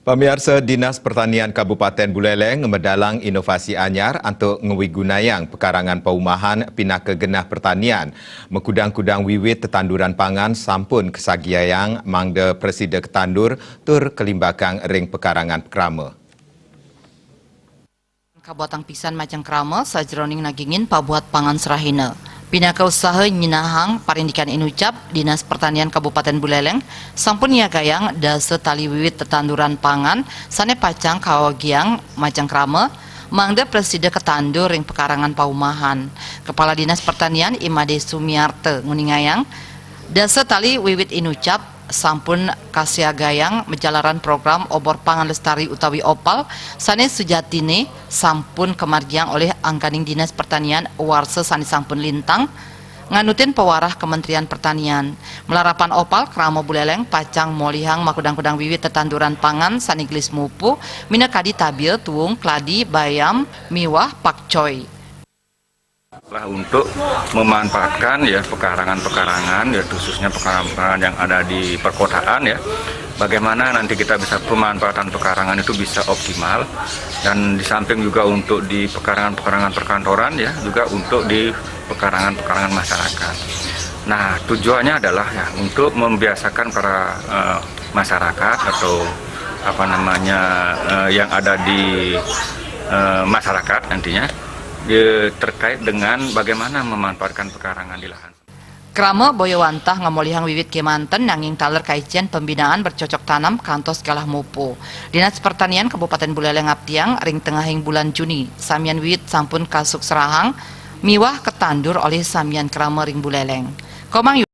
Pemirsa Dinas Pertanian Kabupaten Buleleng medalang inovasi anyar untuk ngewigunayang pekarangan perumahan pinaka genah pertanian. Mekudang-kudang wiwit tetanduran pangan sampun kesagiayang mangda presida ketandur tur kelimbakang ring pekarangan krama. Kabuatang pisan macang krama sajroning nagingin pabuat pangan serahina. Pinaka usaha nyinahang parindikan inucap Dinas Pertanian Kabupaten Buleleng sampun niagayang dasa tali wiwit tetanduran pangan sane pacang kawagiang macang krama mangda presida ketandur ring pekarangan paumahan. Kepala Dinas Pertanian Imade Sumiarte nguningayang dasa tali wiwit inucap sampun kasiagayang menjalaran program obor pangan lestari utawi opal sane sejatine sampun kemargiang oleh angkaning Dinas Pertanian warsa sane sampun lintang nganutin pewarah Kementerian Pertanian melarapan opal krama Buleleng pacang molihang makudang-kudang wiwit tetanduran pangan saniglis mupu minakadi tabil tuung kladi bayam miwah pakcoy untuk memanfaatkan ya pekarangan-pekarangan ya khususnya pekarangan yang ada di perkotaan ya, bagaimana nanti kita bisa pemanfaatan pekarangan itu bisa optimal, dan di samping juga untuk di pekarangan-pekarangan perkantoran ya, juga untuk di pekarangan-pekarangan masyarakat. Nah, tujuannya adalah ya untuk membiasakan para masyarakat atau apa namanya yang ada di masyarakat nantinya terkait dengan bagaimana memanfaatkan pekarangan di lahan. Krama boyowantah ngamolihang wiwit kemanten nanging taler kaician pembinaan bercocok tanam kantos kalah mupu. Dinas Pertanian Kabupaten Buleleng aptiang ring tengahing bulan Juni samian wiwit sampun kasuk serahang miwah ketandur oleh samian krama ring Buleleng. Komang